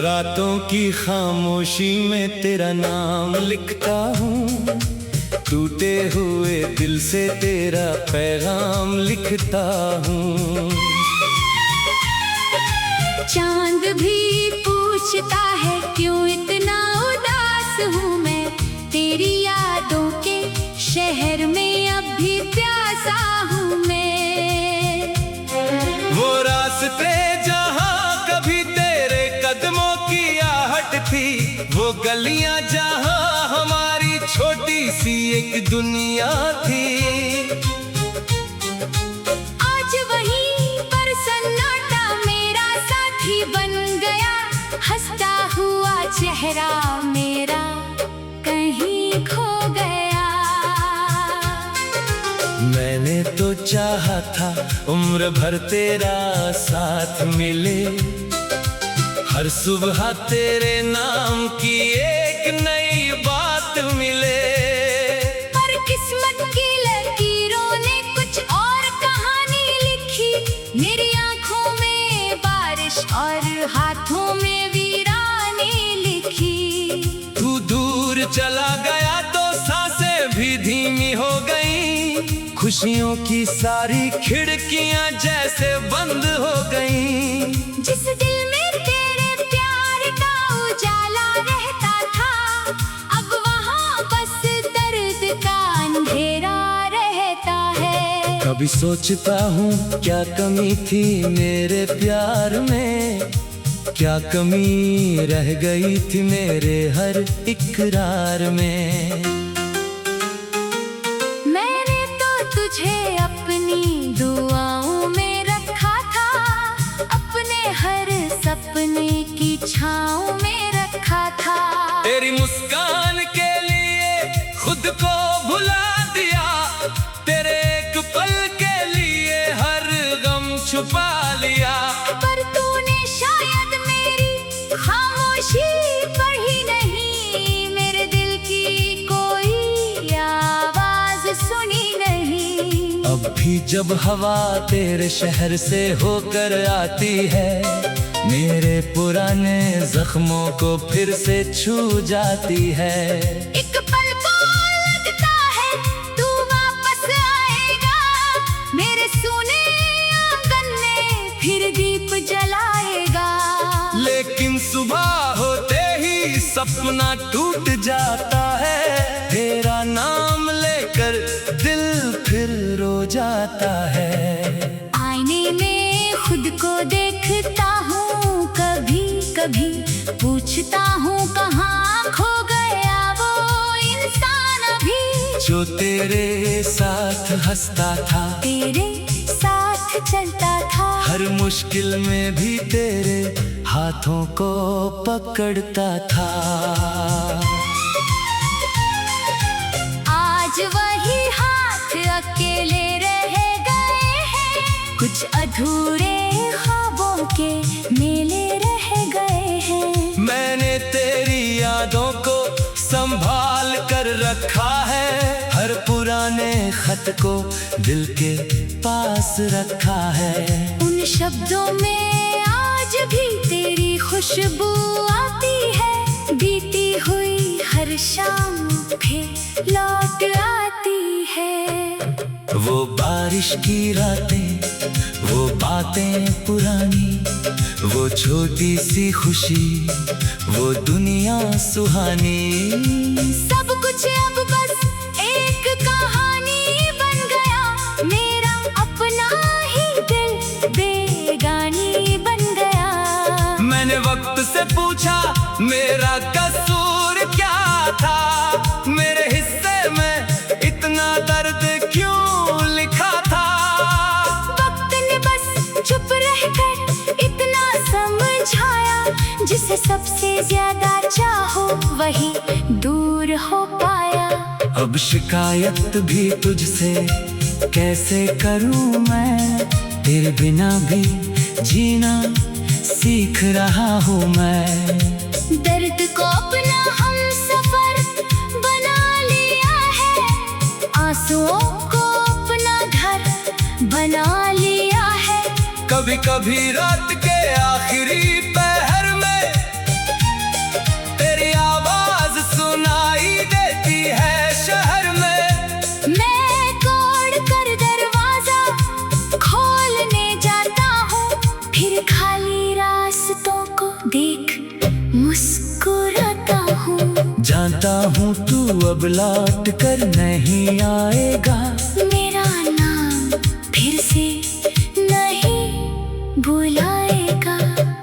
रातों की खामोशी में तेरा नाम लिखता हूँ, टूटे हुए दिल से तेरा पैगाम लिखता हूँ। चांद भी पूछता है क्यों इतना उदास हूँ मैं, तेरी यादों के शहर में अब भी प्यासा हूँ मैं। वो रास्ते जहाँ कभी तेरे कदमों की आहट थी, वो गलियाँ जहाँ हमारी छोटी सी एक दुनिया थी, आज वहीं पर सन्नाटा मेरा साथी बन गया, हंसता हुआ चेहरा मेरा कहीं खो गया। मैंने तो चाहा था उम्र भर तेरा साथ मिले, हर सुबह तेरे नाम की एक नई बात मिले। पर किस्मत की लकीरों ने कुछ और कहानी लिखी, मेरी आंखों में बारिश और हाथों में वीरानी लिखी। तू दूर चला गया तो सांसें भी धीमी हो गईं, खुशियों की सारी खिड़कियां जैसे बंद हो गईं। जिस दिल में तेरे प्यार का उजाला रहता था, अब वहाँ बस दर्द का अंधेरा रहता है। कभी सोचता हूँ क्या कमी थी मेरे प्यार में, क्या कमी रह गई थी मेरे हर इकरार में। मैंने तो तुझे अपनी दुआओं में रखा था, अपने हर सपने की छाँव में रखा था। तेरी मुस्कान के लिए खुद को भुला दिया, तेरे एक पल के लिए हर गम छुपा लिया। पर तूने शायद मेरी खामोशी पढ़ी नहीं, मेरे दिल की कोई आवाज सुनी नहीं। अब भी जब हवा तेरे शहर से होकर आती है, मेरे पुराने जख्मों को फिर से छू जाती है। एक पल को लगता है तू वापस आएगा, मेरे सूने आंगन में फिर दीप जलाएगा। लेकिन सुबह होते ही सपना टूट जाता है, तेरा नाम लेकर दिल फिर रो जाता है। आईने में खुद को देखता हूँ, कभी कभी पूछता हूँ कहाँ खो गया वो इंसान अभी, जो तेरे साथ हंसता था, तेरे साथ चलता था, हर मुश्किल में भी तेरे हाथों को पकड़ता था। आज वही हाथ अकेले रह गए हैं, कुछ अधूरे ख्वाबों के मेले रह गए हैं। मैंने तेरी यादों को संभाल कर रखा है, हर पुराने खत को दिल के पास रखा है। उन शब्दों में आज भी तेरी खुशबू आती है, बीती हुई हर शाम फिर लौट आती है। वो बारिश की रातें, वो बातें पुरानी, वो छोटी सी खुशी, वो दुनिया सुहानी। सब कुछ अब बस एक कहानी बन गया, मेरा अपना ही दिल बेगानी बन गया। मैंने वक्त से पूछा मेरा कसूर क्या था, मेरे हिस्से में इतना दर्द क्यों लिखा था। वक्त ने बस चुप रहकर इतना समझाया, जिसे सबसे ज्यादा चाहो वही दूर हो पाया। अब शिकायत भी तुझसे कैसे करूं मैं, तेरे बिना भी जीना सीख रहा हूँ मैं। दर्द को अपना हम सफर बना लिया है, आंसुओं को अपना घर बना लिया है। कभी कभी रात के आखिरी पहर में देख मुस्कुराता हूँ। जानता हूँ तू अब लौट कर नहीं आएगा, मेरा नाम फिर से नहीं बुलाएगा।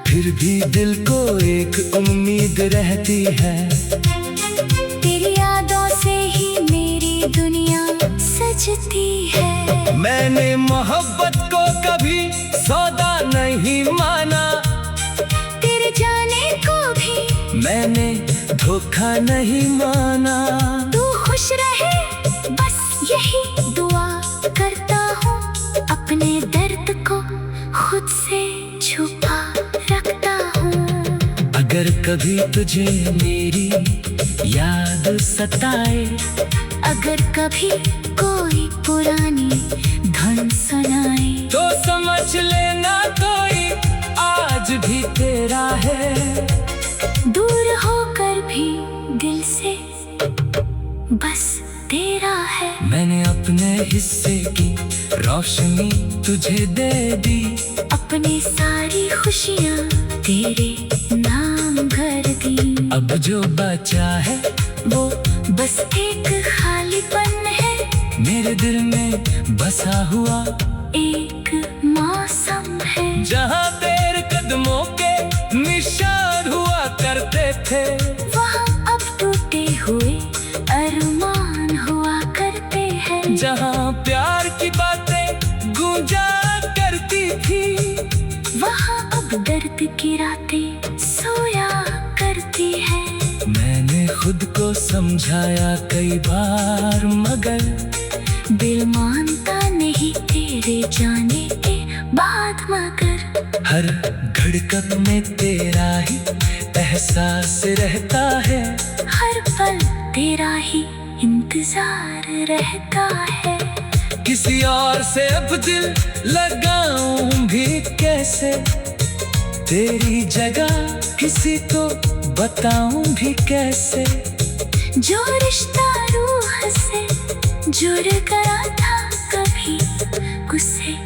फिर भी दिल को एक उम्मीद रहती है, तेरी यादों से ही मेरी दुनिया सजती है। मैंने मोहब्बत को कभी सौदा नहीं माना, तेरे जाने को भी मैंने धोखा नहीं माना। तू खुश रहे बस यही दुआ करता हूँ, अपने दर्द को खुद से छुपा रखता हूँ। अगर कभी तुझे मेरी याद सताए, अगर कभी कोई पुरानी धुन सुनाए, तो समझ लेना कोई आज भी तेरा है। दूर होकर भी दिल से बस तेरा है। मैंने अपने हिस्से की रोशनी तुझे दे दी, अपनी सारी खुशियाँ तेरे नाम भर दी। अब जो बचा है वो बस एक खालीपन है, मेरे दिल में बसा हुआ एक मौसम है। जहाँ तेरे कदमों के निशान हुआ करते थे, वहाँ अब टूटे हुए अरमान हुआ करते हैं। जहाँ प्यार की बातें गूंजा करती थी, वहाँ अब दर्द की रातें सोया करती है। मैंने खुद को समझाया कई बार, मगर दिल मानता नहीं तेरे जाने के बाद। मगर हर धड़कन में तेरा ही एहसास रहता है, हर पल तेरा ही इंतजार रहता है। किसी और से अब दिल लगाऊं भी कैसे, तेरी जगह किसी को बताऊं भी कैसे। जो रिश्ता रूह से जुड़ गया था कभी, उसे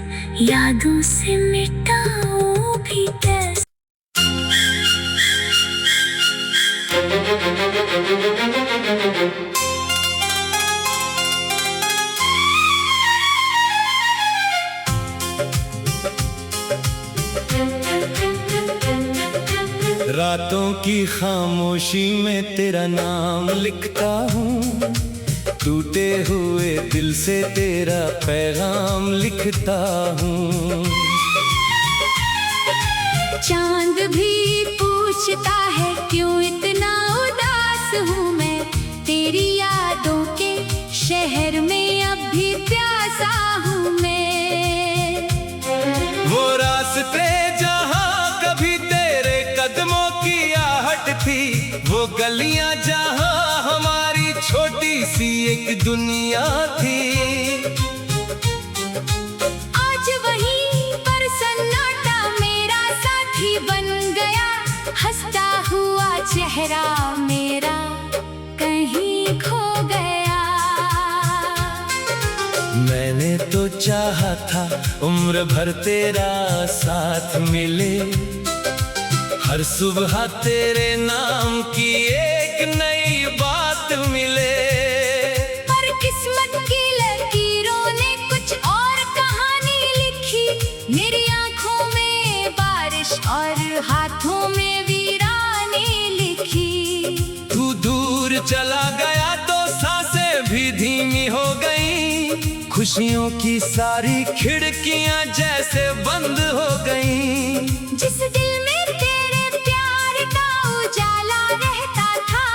यादों से मिटाऊं भी कैसे। रातों की खामोशी में तेरा नाम लिखता हूँ, टूटे हुए दिल से तेरा पैगाम लिखता हूँ। चांद भी पूछता है क्यों इतना उदास हूँ मैं, तेरी यादों के शहर में अब भी प्यासा हूँ मैं। वो रास्ते जहाँ कभी तेरे कदमों की आहट थी, वो गलियाँ जहाँ हमारी छोटी सी एक दुनिया थी, आज वहीं पर सन्नाटा मेरा साथी बन गया। हंसता हुआ चेहरा मेरा कहीं खो गया। मैंने तो चाहा था उम्र भर तेरा साथ मिले, हर सुबह तेरे नाम की एक नई बात मिले। पर किस्मत की लकीरों ने कुछ और कहानी लिखी, मेरी आंखों में बारिश और हाथों में वीरानी लिखी। तू दूर चला गया तो सांसें भी धीमी हो गईं, खुशियों की सारी खिड़कियां जैसे बंद हो गईं। जिस दिल में तेरे प्यार का उजाला रहता था,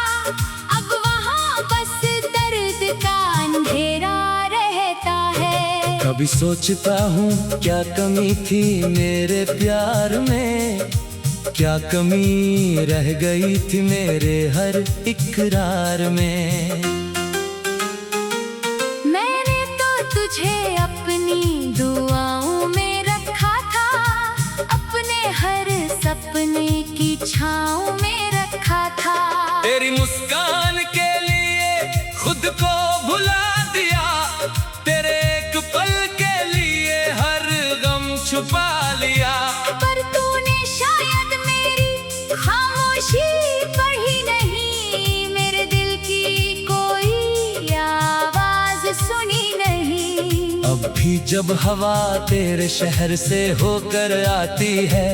अब वहाँ बस दर्द का अंधेरा रहता है। कभी सोचता हूँ क्या कमी थी मेरे प्यार में, क्या कमी रह गई थी मेरे हर इकरार में। मैंने तो तुझे अपनी दुआओं में रखा था, अपने हर सपने की छाँव में रखा था। तेरी मुस्कान के लिए खुद को भुला दिया, तेरे एक पल के लिए हर गम छुपा लिया। पर तूने शायद मेरी खामोशी पढ़ी नहीं, मेरे दिल की कोई आवाज सुनी नहीं। अब भी जब हवा तेरे शहर से होकर आती है,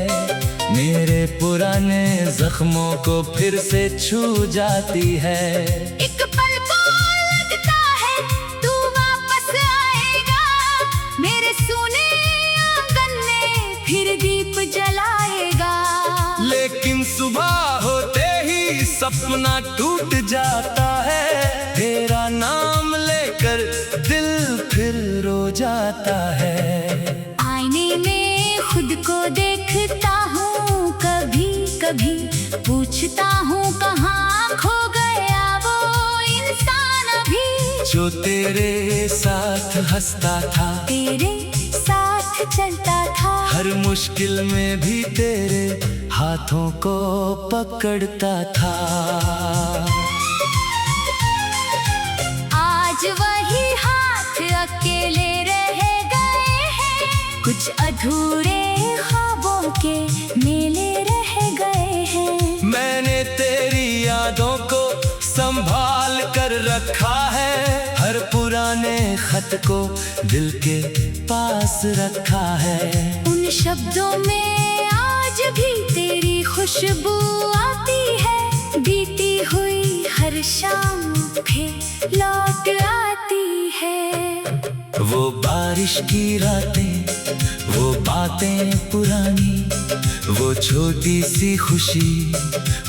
मेरे पुराने जख्मों को फिर से छू जाती है। एक पल को लगता है तू वापस आएगा, मेरे सूने आंगन में फिर दीप जलाएगा। लेकिन सुबह होते ही सपना टूट जाता है, तेरा नाम लेकर दिल फिर रो जाता है। आईने में खुद को देखता हूँ, कभी कभी पूछता हूँ कहाँ खो गया वो इंसान अभी, जो तेरे साथ हंसता था, तेरे साथ चलता था, हर मुश्किल में भी तेरे हाथों को पकड़ता था। आज वही हाथ अकेले रह गए हैं, कुछ अधूरे ख्वाबों के मेले रह गए हैं। मैंने तेरी यादों को संभाल कर रखा है, हर पुराने खत को दिल के पास रखा है। उन शब्दों में आज भी तेरी खुशबू आती है, बीती हुई हर शाम फिर लौट आती है। वो बारिश की रातें, वो बातें पुरानी, वो छोटी सी खुशी,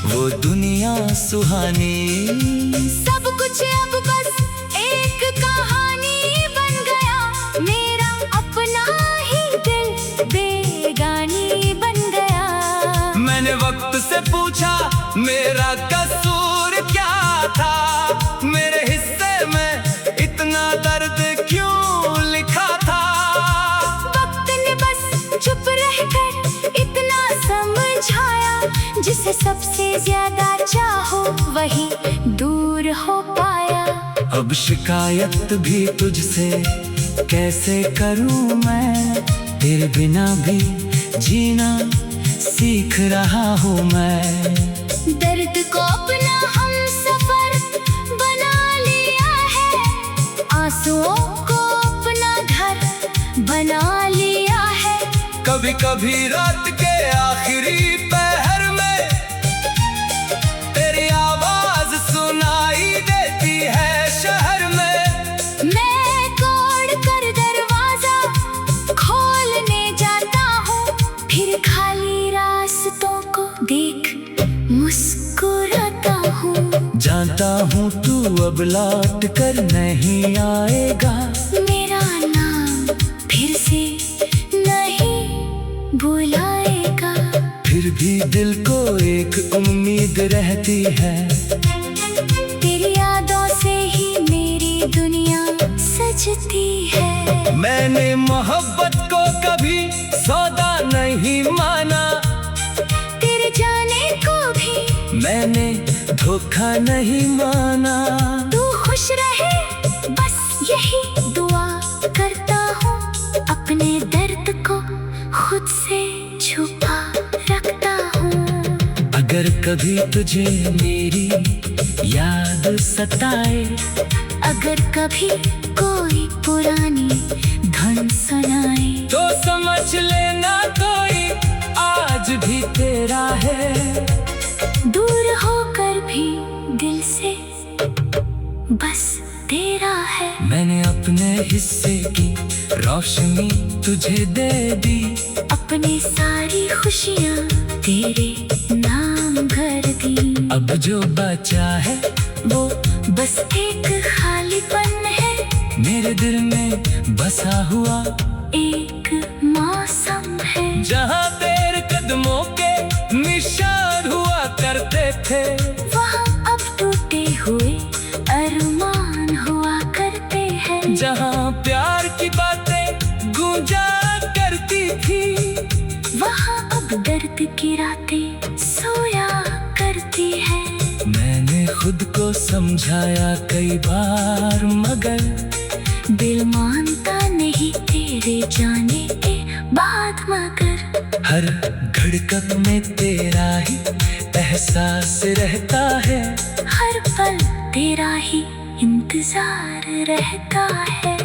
वो दुनिया सुहानी, सब कुछ अब बस एक कहानी बन गया, मेरा अपना ही दिल बेगानी बन गया। मैंने वक्त से पूछा मेरा कसूर क्या था, मेरे हिस्से में इतना दर्द क्यों लिखा था। वक्त ने बस चुप रहकर इतना समझाया, जिसे सबसे ज्यादा चाहो वही दूर हो पाया। अब शिकायत भी तुझसे कैसे करूं मैं, तेरे बिना भी जीना सीख रहा हूँ मैं। दर्द को अपना हम सफर बना लिया है, आंसुओं को अपना घर बना लिया है। कभी कभी रात के आखिरी पहर में तेरी आवाज सुनाई देती है शहर में। मैं तोड़ कर दरवाजा खोलने जाता हूँ, फिर खाली रास्तों को देख मुस्कुराता हूँ। जानता हूँ तू अब लौट कर नहीं आएगा, मेरा नाम फिर से नहीं बुलाएगा। फिर भी दिल को एक उम्मीद रहती है, तेरी यादों से ही मेरी दुनिया सजती है। मैंने मोहब्बत को कभी सौदा नहीं माना, तेरे जाने को भी मैंने धोखा नहीं माना। तू खुश रहे बस यही दुआ करता हूँ, अपने दर्द को खुद से छुपा रखता हूँ। अगर कभी तुझे मेरी याद सताए, अगर कभी कोई पुरानी धुन सुनाए, तो समझ लेना कोई आज भी तेरा है। दूर होकर भी दिल से बस तेरा है। मैंने अपने हिस्से की रोशनी तुझे दे दी, अपनी सारी खुशियाँ तेरे नाम भर दी। अब जो बचा है वो बस एक खालीपन है, मेरे दिल में बसा हुआ एक मौसम है। जहाँ तेरे कदमों के निशान हुआ करते थे, वहाँ अब टूटे हुए अरमान हुआ करते हैं। जहाँ प्यार की बातें गूंजा करती थी, वहाँ अब दर्द की रातें सोया करती है। मैंने खुद को समझाया कई बार, मगर दिल मानता नहीं तेरे जाने के बाद। मगर हर धड़कन में तेरा ही एहसास रहता है, हर पल तेरा ही इंतजार रहता है।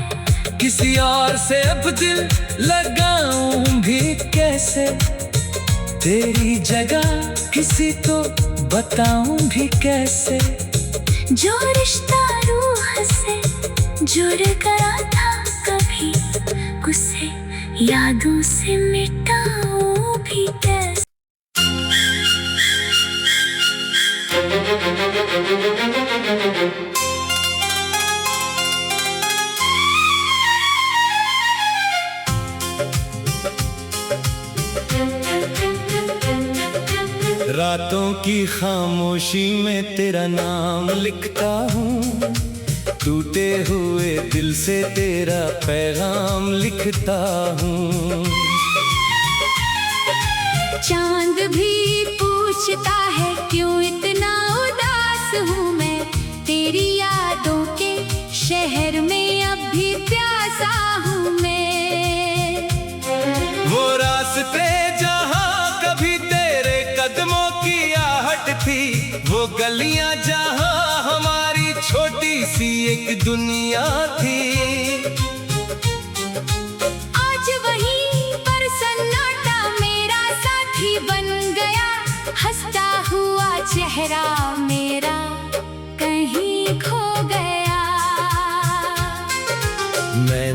किसी और से अब दिल लगाऊं भी कैसे, तेरी जगह किसी को बताऊं भी कैसे। जो रिश्ता रूह से जुड़ गया था कभी, उसे यादों से मिटाऊं भी कैसे। रातों की खामोशी में तेरा नाम लिखता हूँ, टूटे हुए दिल से तेरा पैगाम लिखता हूँ। चांद भी पूछता है क्यों इतना उदास हूँ मैं, तेरी यादों के शहर में अब भी प्यासा हूँ मैं। वो रास्ते जहाँ कभी तेरे कदमों की आहट थी, वो गलियां जहाँ हमारी छोटी सी एक दुनिया थी। आज वहीं पर सन्नाटा मेरा साथी बन गया, हंसता हुआ चेहरा मेरा कहीं खो गया। मैं